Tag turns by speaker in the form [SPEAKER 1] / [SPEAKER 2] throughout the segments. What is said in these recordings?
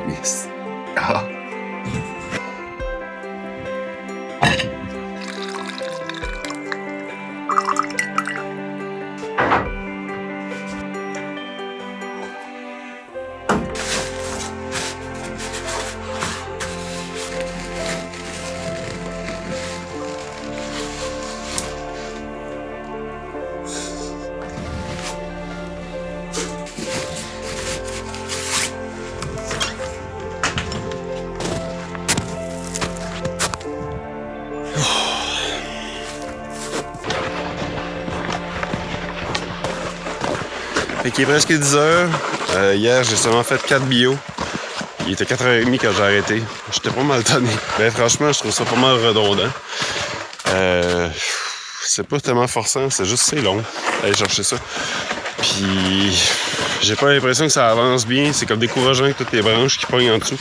[SPEAKER 1] Yes. Ah. Fait qu'il est presque 10 heures. Hier, j'ai seulement fait 4 bio. Il était 4h30 quand j'ai arrêté. J'étais pas mal tanné. Ben franchement, je trouve ça pas mal redondant. C'est pas tellement forçant, c'est juste c'est long. Aller chercher ça. Puis j'ai pas l'impression que ça avance bien. C'est comme décourageant avec toutes les branches qui pognent en dessous.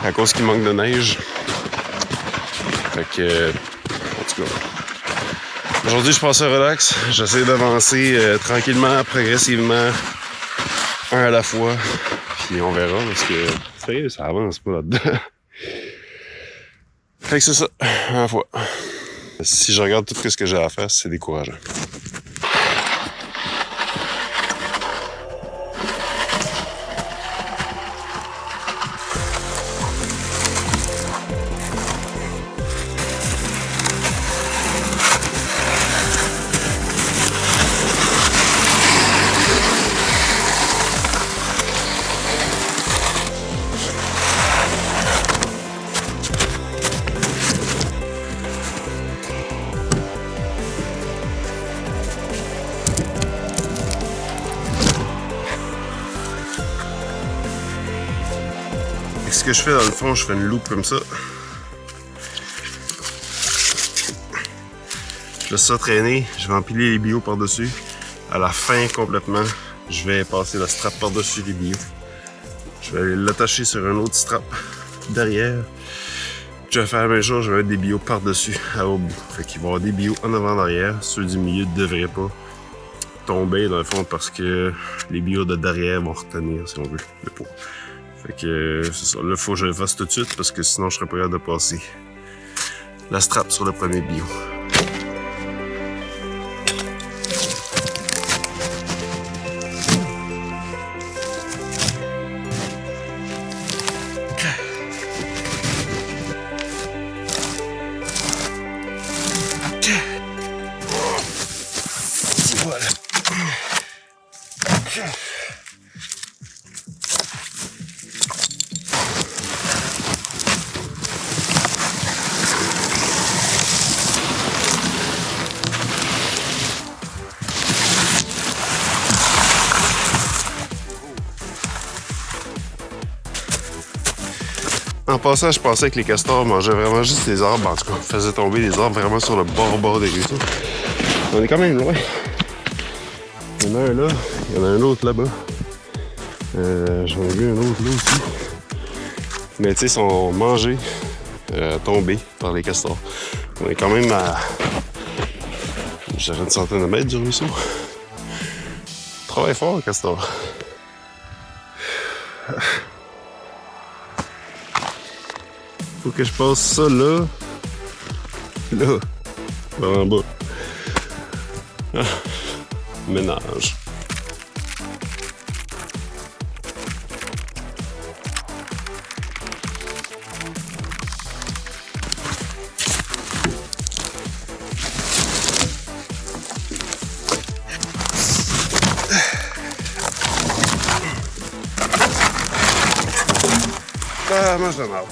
[SPEAKER 1] À cause qu'il manque de neige. Fait que... en tout cas... Aujourd'hui, je passe au relax. J'essaie d'avancer tranquillement, progressivement, un à la fois. Puis on verra, parce que sérieux, ça avance pas là-dedans. Fait que c'est ça, à la fois. Si je regarde tout ce que j'ai à faire, c'est décourageant. Ce que je fais dans le fond, je fais une loupe comme ça. Je laisse ça traîner, je vais empiler les bio par-dessus. À la fin, complètement, je vais passer la strap par-dessus les bio. Je vais l'attacher sur un autre strap derrière. Je vais faire la même chose, je vais mettre des bio par-dessus à au bout. Fait qu'il va y avoir des bio en avant derrière. Ceux du milieu ne devraient pas tomber dans le fond parce que les bio de derrière vont retenir, si on veut, le pot. Fait que c'est ça. Là, il faut que je le fasse tout de suite parce que sinon je serais pas capable de passer la strap sur le premier bio. Voilà. En passant, je pensais que les castors mangeaient vraiment juste les arbres. En tout cas, faisaient tomber les arbres vraiment sur le bord des ruisseaux. On est quand même loin. Il y en a un là, il y en a un autre là-bas. J'en ai vu un autre là aussi. Mais tu sais, ils sont mangés, tombés par les castors. On est quand même à, je dirais, une centaine de mètres du ruisseau. Travaille fort, le castor. Faut que je passe ça là. Là. Par en bas. Ah. Ménage. Ah, mange de marde.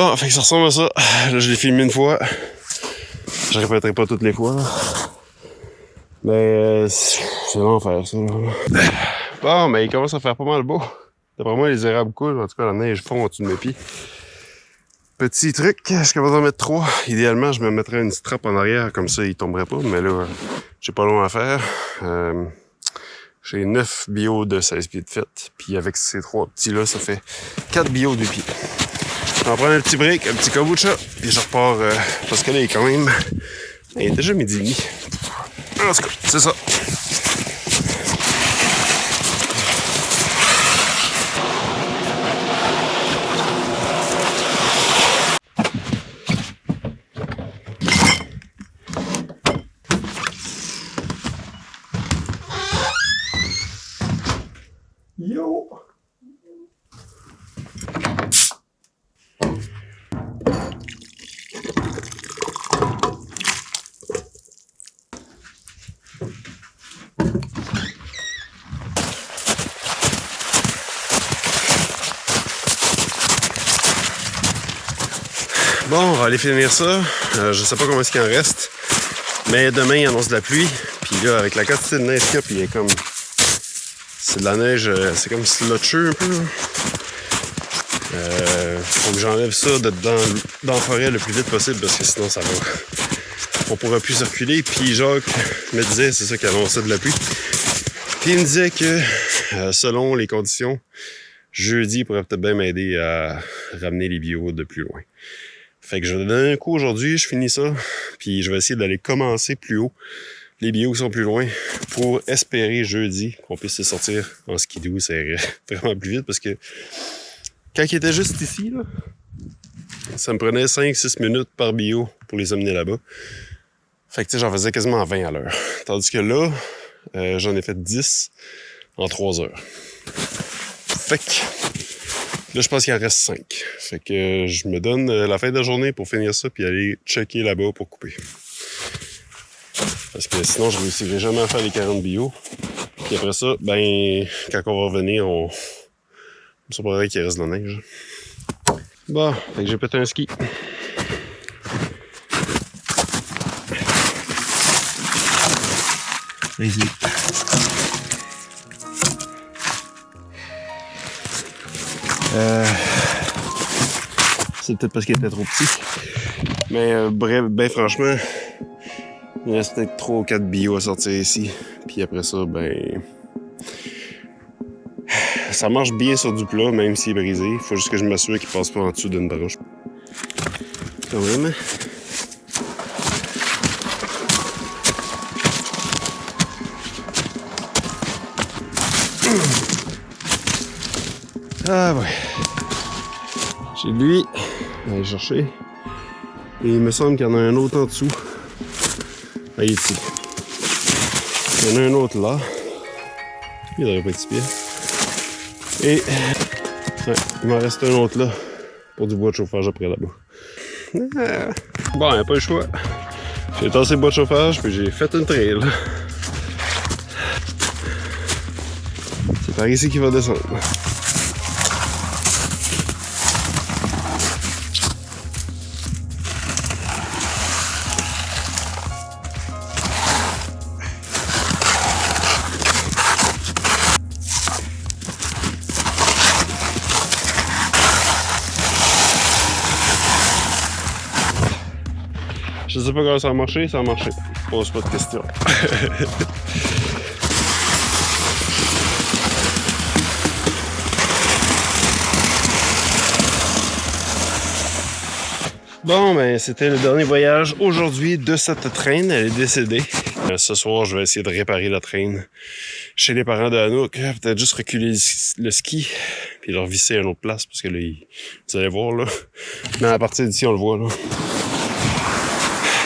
[SPEAKER 1] Bon, fait que ça ressemble à ça. Là, je l'ai filmé une fois. Je répéterai pas toutes les fois, là. Mais c'est l'enfer, ça, là. Bon, mais il commence à faire pas mal beau. D'après moi, les érables coulent. En tout cas, la neige fond au-dessus de mes pieds. Petit truc, je commence à en mettre 3. Idéalement, je me mettrais une strap en arrière, comme ça, il tomberait pas. Mais là, j'ai pas long à faire. J'ai 9 bio de 16 pieds de fête. Puis avec ces 3 petits-là, ça fait 4 bio de pieds. Je vais en prendre un petit break, un petit kombucha. Puis je repars, parce que là, il est quand même... Il est déjà midi et demi. En tout cas, c'est ça. Yo! Bon, on va aller finir ça. Je sais pas comment est-ce qu'il en reste. Mais demain, il annonce de la pluie. Puis là, avec la quantité de neige qu'il y a, puis il est comme... C'est de la neige, c'est comme slotcheux un peu. Faut que j'enlève ça dans la forêt le plus vite possible parce que sinon ça va. On pourra plus circuler. Puis Jacques me disait, c'est ça qui annonçait de la pluie. Puis il me disait que selon les conditions, jeudi il pourrait peut-être bien m'aider à ramener les bio de plus loin. Fait que je vais donner un coup aujourd'hui, je finis ça. Puis je vais essayer d'aller commencer plus haut. Les bio sont plus loin pour espérer jeudi qu'on puisse se sortir en skidoo. C'est vraiment plus vite parce que quand il était juste ici, là, ça me prenait 5-6 minutes par bio pour les amener là-bas. Fait que tu sais, j'en faisais quasiment 20 à l'heure. Tandis que là, j'en ai fait 10 en 3 heures. Fait que là, je pense qu'il en reste 5. Fait que je me donne la fin de la journée pour finir ça puis aller checker là-bas pour couper. Parce que sinon, je ne réussirai jamais à faire les 40 bio. Puis après ça, ben, quand on va revenir, on se paraît qu'il reste de la neige. Bon, fait que j'ai pété un ski. Vas-y. C'est peut-être parce qu'il était trop petit. Mais bref, ben franchement, il reste peut-être 3 ou 4 bio à sortir ici. Puis après ça, ben... Ça marche bien sur du plat, même s'il est brisé. Il faut juste que je m'assure qu'il passe pas en dessous d'une branche. Quand même. Ah ouais. J'ai lui. Aller chercher. Et il me semble qu'il y en a un autre en dessous. Ah, il est ici. Il y en a un autre là. Il devrait pas être si pire. Et ouais, il m'en reste un autre là pour du bois de chauffage après là-bas. Bon, il n'y a pas le choix. J'ai tassé le bois de chauffage puis j'ai fait une trail. C'est par ici qu'il va descendre. Je sais pas comment ça a marché, ça a marché. Pose pas de questions. Bon, ben, c'était le dernier voyage aujourd'hui de cette traîne. Elle est décédée. Ce soir, je vais essayer de réparer la traîne chez les parents de Anouk. Peut-être juste reculer le ski, puis le revisser à une autre place, parce que là, vous allez voir, là. Mais à partir d'ici, on le voit, là.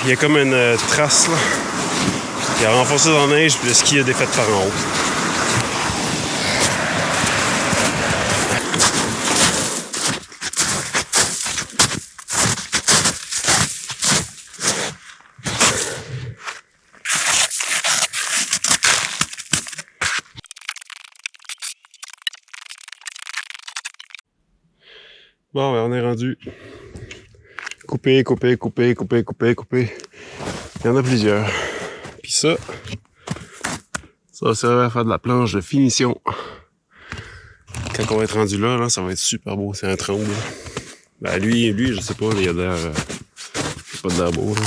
[SPEAKER 1] Il y a comme une trace, là. Il a renfoncé dans la neige, puis le ski a défait par en haut. Bon, ben, on est rendu couper. Il y en a plusieurs. Puis ça va servir à faire de la planche de finition. Quand on va être rendu là, ça va être super beau. C'est un trombe. Ben lui, je sais pas, il a l'air... pas de l'air beau, là.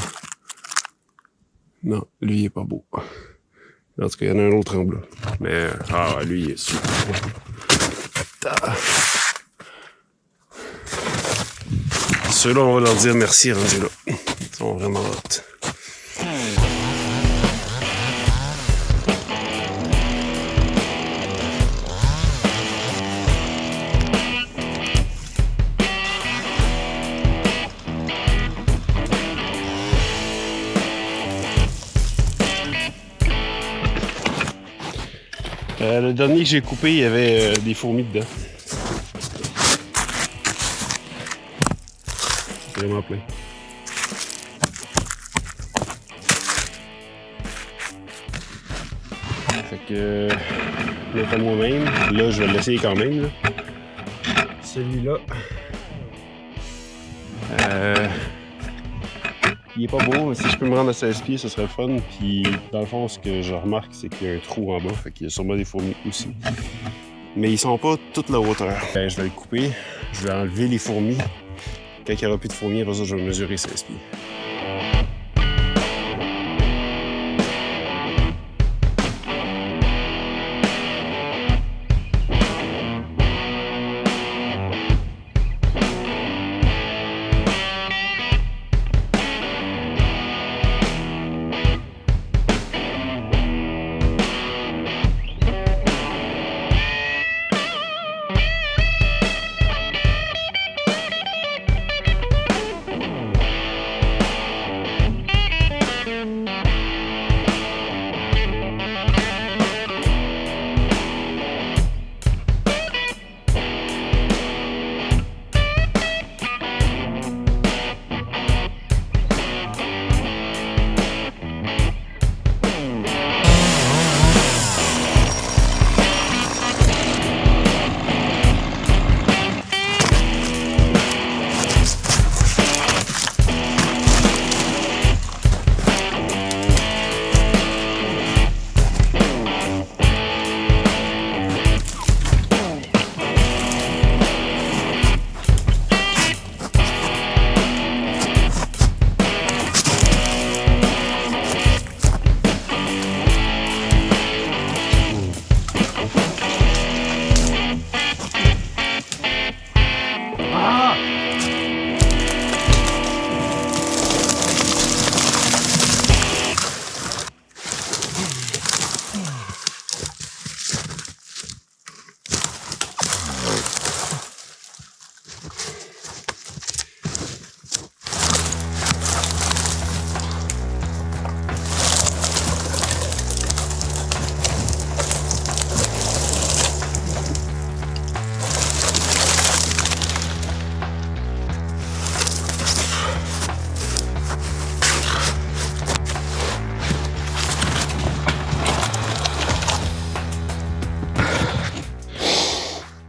[SPEAKER 1] Non, lui, il est pas beau. En tout cas, il y en a un autre tremble, là. Mais, lui, il est super beau. Ceux-là, on va leur dire merci rendus là. Ils sont vraiment hot. Le dernier que j'ai coupé, il y avait des fourmis dedans. C'est vraiment plein. Fait que, je le moi-même. Là, je vais l'essayer quand même. Là. Celui-là. Il est pas beau, mais si je peux me rendre à 16 pieds, ce serait fun. Puis, dans le fond, ce que je remarque, c'est qu'il y a un trou en bas. Fait qu'il y a sûrement des fourmis aussi. Mais ils sont pas toute la hauteur. Je vais le couper. Je vais enlever les fourmis. Quand il n'y aura plus de fourmis, après ça, je vais mesurer 16 pieds.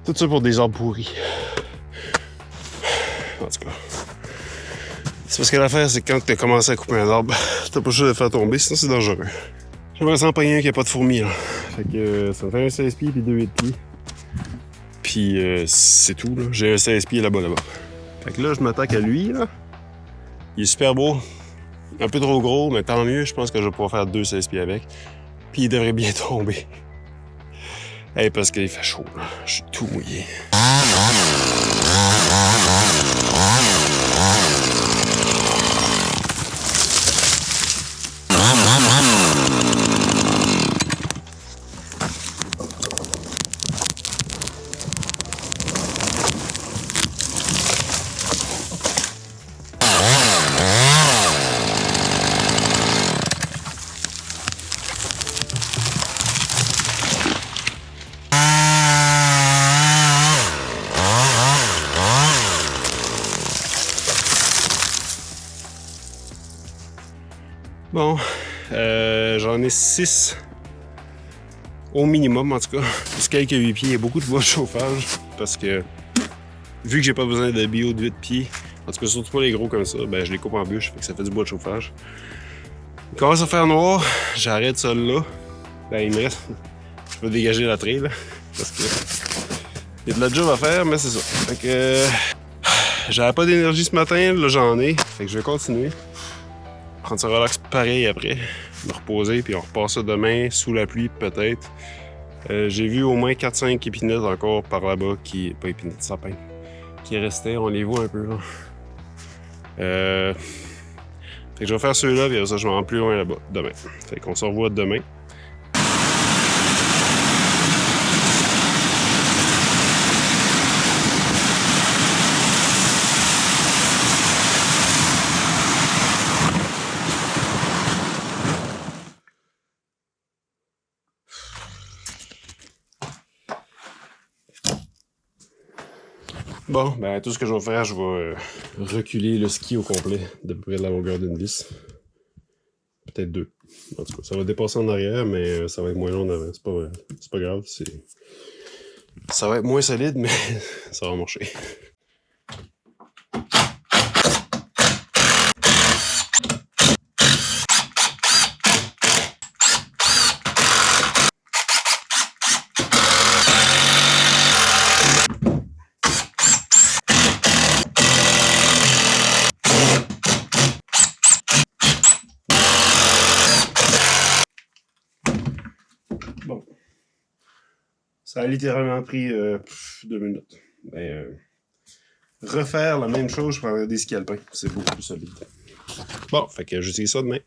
[SPEAKER 1] Tout ça pour des arbres pourris. En tout cas. C'est parce que l'affaire, c'est que quand tu as commencé à couper un arbre, t'as pas le choix de le faire tomber, sinon c'est dangereux. J'aimerais s'en payer un qui a pas de fourmis, là. Fait que ça me fait un 16 pieds puis 2 8 pieds. Puis c'est tout, là. J'ai un 16 pieds là-bas. Fait que là, je m'attaque à lui, là. Il est super beau. Un peu trop gros, mais tant mieux. Je pense que je vais pouvoir faire 2 16 pieds avec. Puis il devrait bien tomber. Hey, parce qu'il fait chaud, là. Je suis tout mouillé. Bon, j'en ai 6 au minimum en tout cas. Plus quelques 8 pieds, il y a beaucoup de bois de chauffage parce que vu que j'ai pas besoin de bio de 8 pieds, En tout cas, surtout pas les gros comme ça. Ben, je les coupe en bûche, fait que ça fait du bois de chauffage. Il commence à faire noir, j'arrête celui-là. Ben, il me reste. Je vais dégager la trail, là. Parce que. Il y a de la job à faire, mais c'est ça. Fait que. J'avais pas d'énergie ce matin, là j'en ai. Fait que je vais continuer. Prendre ça relax pareil après. Me reposer, puis on repart ça demain, sous la pluie peut-être. J'ai vu au moins 4-5 épinettes encore par là-bas qui. Pas épinettes, sapins. Qui restaient, on les voit un peu là. Fait que je vais faire ceux-là, puis ça je vais en plus loin là-bas demain. Fait qu'on se revoit demain. Bon, ben tout ce que je vais faire, je vais reculer le ski au complet, de peu près de la longueur d'une vis. Peut-être 2. En tout cas, ça va dépasser en arrière, mais ça va être moins long en avant. C'est pas grave. Ça va être moins solide, mais ça va marcher. Bon. Ça a littéralement pris 2 minutes. Ben, refaire la même chose, je prendrais des skis alpins. C'est beaucoup plus solide. Bon, fait que j'utilise ça demain.